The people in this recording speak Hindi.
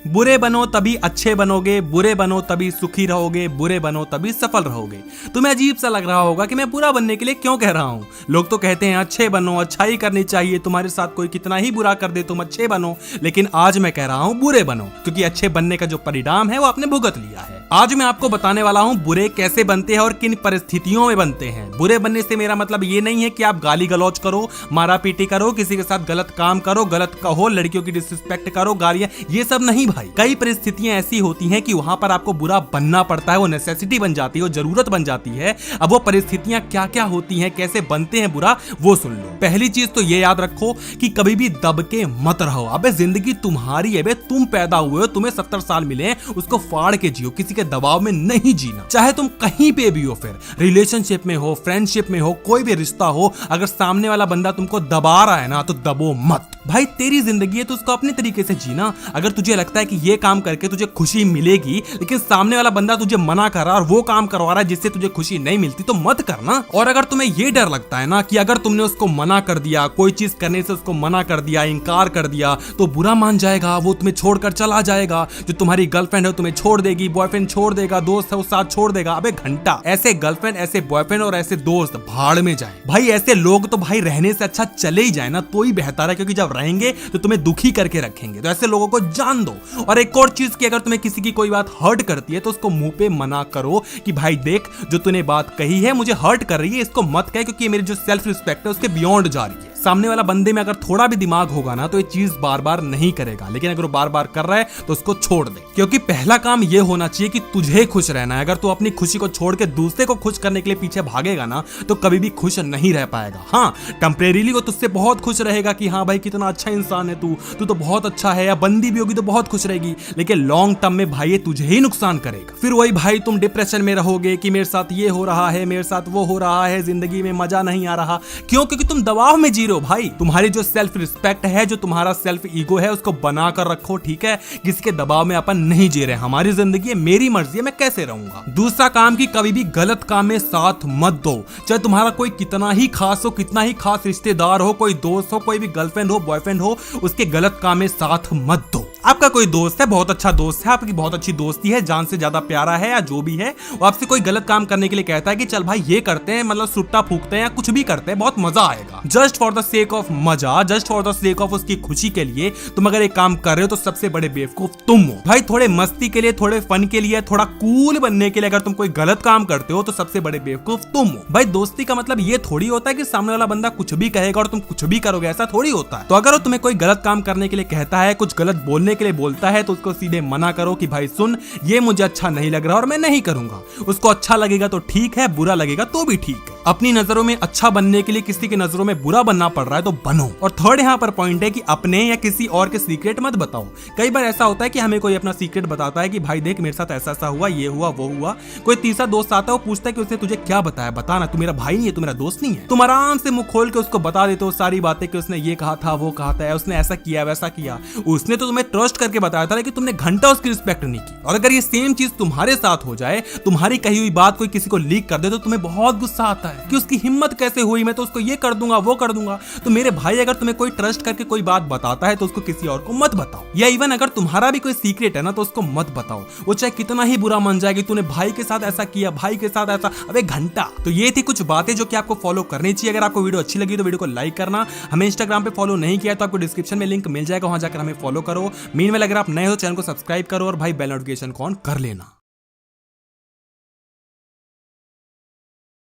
बुरे बनो तभी अच्छे बनोगे, बुरे बनो तभी सुखी रहोगे, बुरे बनो तभी सफल रहोगे। तुम्हें अजीब सा लग रहा होगा कि मैं बुरा बनने के लिए क्यों कह रहा हूं। लोग तो कहते हैं अच्छे बनो, अच्छाई करनी चाहिए, तुम्हारे साथ कोई कितना ही बुरा कर दे तुम अच्छे बनो। लेकिन आज मैं कह रहा हूं बुरे बनो, क्योंकि अच्छे बनने का जो परिणाम है वो आपने भुगत लिया है। आज मैं आपको बताने वाला हूं बुरे कैसे बनते हैं और किन परिस्थितियों में बनते हैं। बुरे बनने से मेरा मतलब ये नहीं है कि आप गाली गलौज करो, मारा पीटी करो, किसी के साथ गलत काम करो, गलत कहो, लड़कियों की डिसरिस्पेक्ट करो, गालियां, ये सब नहीं भाई। कई परिस्थितियां ऐसी होती हैं कि वहां पर आपको बुरा बनना पड़ता है, वो नेसेसिटी बन जाती है, वो जरूरत बन जाती है। अब वो परिस्थितियां क्या क्या होती हैं, कैसे बनते हैं बुरा, वो सुन लो। पहली चीज तो ये याद रखो कि कभी भी दब के मत रहो। अबे जिंदगी तुम्हारी है, तुम पैदा हुए हो, तुम्हें 70 साल मिले, उसको फाड़ के जियो, किसी के दबाव में नहीं जीना। चाहे तुम कहीं पे भी हो, फिर रिलेशनशिप में हो, फ्रेंडशिप में हो, कोई भी रिश्ता हो, अगर सामने वाला बंदा तुमको दबा रहा है ना तो दबो मत। भाई तेरी जिंदगी है तो उसको अपने तरीके से जीना। अगर तुझे लगता है कि ये काम करके तुझे खुशी मिलेगी, लेकिन सामने वाला बंदा तुझे मना कर रहा है और वो काम करवा रहा है जिससे तुझे खुशी नहीं मिलती, तो मत करना। और अगर तुम्हें ये डर लगता है ना कि अगर तुमने उसको मना कर दिया, कोई चीज करने से उसको मना कर दिया, इनकार कर दिया, तो बुरा मान जाएगा, वो तुम्हें छोड़कर चला जाएगा, जो तुम्हारी गर्लफ्रेंड है तुम्हें छोड़ देगी, बॉयफ्रेंड छोड़ देगा, दोस्त है वो साथ छोड़ देगा। अबे घंटा, ऐसे गर्लफ्रेंड, ऐसे बॉयफ्रेंड और ऐसे दोस्त भाड़ में जाए भाई। ऐसे लोग तो भाई रहने से अच्छा चले ही जाए ना तो ही बेहतर है, क्योंकि जब रहेंगे तो तुम्हें दुखी करके रखेंगे। तो ऐसे लोगों को जान दो। और एक और चीज की, अगर तुम्हें किसी की कोई बात हर्ट करती है तो उसको मुंह पे मना करो कि भाई देख, जो तूने बात कही है मुझे हर्ट कर रही है, इसको मत कह, क्योंकि ये मेरी जो सेल्फ रिस्पेक्ट है उसके बियॉन्ड जा रही है। सामने वाला बंदे में अगर थोड़ा भी दिमाग होगा ना तो ये चीज बार बार नहीं करेगा, लेकिन अगर वो बार बार कर रहा है तो उसको छोड़ दे। क्योंकि पहला काम ये होना चाहिए कि तुझे खुश रहना है। अगर तू अपनी खुशी को छोड़ के दूसरे को खुश करने के लिए पीछे भागेगा ना तो कभी भी खुश नहीं रह पाएगा। हाँ, टेम्परेरीली वो तुझसे बहुत खुश रहेगा कि हाँ भाई कितना अच्छा इंसान है तू तो बहुत अच्छा है, या बंदी भी होगी तो बहुत खुश रहेगी, लेकिन लॉन्ग टर्म में भाई ये तुझे ही नुकसान करेगा। फिर वही भाई तुम डिप्रेशन में रहोगे कि मेरे साथ ये हो रहा है, मेरे साथ वो हो रहा है, जिंदगी में मजा नहीं आ रहा। क्यों? क्योंकि तुम दबाव में जी रहे हो भाई। तुम्हारी जो सेल्फ रिस्पेक्ट है, जो तुम्हारा सेल्फ ईगो है, उसको बना कर रखो, ठीक है। किसी के दबाव में अपन नहीं जी रहे। हमारी जिंदगी है, मेरी मर्जी है, मैं कैसे रहूंगा। दूसरा काम कि कभी भी गलत काम में साथ मत दो। चाहे तुम्हारा कोई कितना ही खास हो, कितना ही खास रिश्तेदार हो, कोई दोस्त हो, कोई भी गर्लफ्रेंड हो, बॉयफ्रेंड हो, उसके गलत काम में साथ मत दो। आपका कोई दोस्त है, बहुत अच्छा दोस्त है, आपकी बहुत अच्छी दोस्ती है, जान से ज्यादा प्यारा है या जो भी है, वो आपसे कोई गलत काम करने के लिए कहता है कि चल भाई ये करते हैं, मतलब सुट्टा फूकते हैं या कुछ भी करते हैं, बहुत मजा आएगा। Just for the sake of मजा, just for the sake of उसकी खुशी के लिए तुम अगर एक काम कर रहे हो तो सबसे बड़े बेवकूफ तुम हो भाई। थोड़े मस्ती के लिए, थोड़े फन के लिए, थोड़ा कूल बनने के लिए अगर तुम कोई गलत काम करते हो तो सबसे बड़े बेवकूफ तुम हो भाई। दोस्ती का मतलब ये थोड़ी होता है कि सामने वाला बंदा कुछ भी कहेगा और तुम कुछ भी करोगे, ऐसा थोड़ी होता है। तो अगर वो तुम्हें कोई गलत काम करने के लिए कहता है, कुछ गलत बोलने के लिए बोलता है, तो उसको सीधे मना करो कि भाई सुन, ये मुझे अच्छा नहीं लग रहा और मैं नहीं करूंगा। उसको अच्छा लगेगा तो ठीक है, बुरा लगेगा तो भी ठीक है। अपनी नजरों में अच्छा बनने के लिए किसी की नजरों में बुरा बनना पड़ रहा है तो बनो। और थर्ड यहाँ पर पॉइंट है कि अपने या किसी और के सीक्रेट मत बताओ। कई बार ऐसा होता है कि हमें कोई अपना सीक्रेट बताता है कि भाई देख मेरे साथ ऐसा ऐसा हुआ, ये हुआ, वो हुआ। कोई तीसरा दोस्त आता है, वो पूछता है कि उसने तुझे क्या बताया, बता ना, तू मेरा भाई नहीं है, तू मेरा दोस्त नहीं है। तुम आराम से मुंह खोल के उसको बता देते हो सारी बातें कि उसने ये कहा था, वो कहा था, उसने ऐसा किया, वैसा किया। उसने तो तुम्हें ट्रस्ट करके बताया था, लेकिन तुमने घंटा उसकी रिस्पेक्ट नहीं की। और अगर ये सेम चीज तुम्हारे साथ हो जाए, तुम्हारी कही हुई बात कोई किसी को लीक कर दे, तो तुम्हें बहुत गुस्सा आता है कि उसकी हिम्मत कैसे हुई, मैं तो उसको ये कर दूंगा, वो कर दूंगा। तो मेरे भाई, अगर तुम्हें कोई ट्रस्ट करके कोई बात बताता है तो उसको किसी और को मत बताओ। या इवन अगर तुम्हारा भी कोई सीक्रेट है ना तो उसको मत बताओ, वो चाहे कितना ही बुरा मान जाएगी, तूने भाई के साथ ऐसा किया, भाई के साथ ऐसा। अबे घंटा। तो ये थी कुछ बातें जो कि आपको फॉलो करनी चाहिए। अगर आपको वीडियो अच्छी लगी तो वीडियो को लाइक करना। हमें इंस्टाग्राम पे फॉलो नहीं किया तो आपको डिस्क्रिप्शन में लिंक मिल जाएगा, वहां जाकर हमें फॉलो करो। मीनवेल अगर आप नए हो चैनल को सब्सक्राइब करो और भाई बेल नोटिफिकेशन को ऑन कर लेना।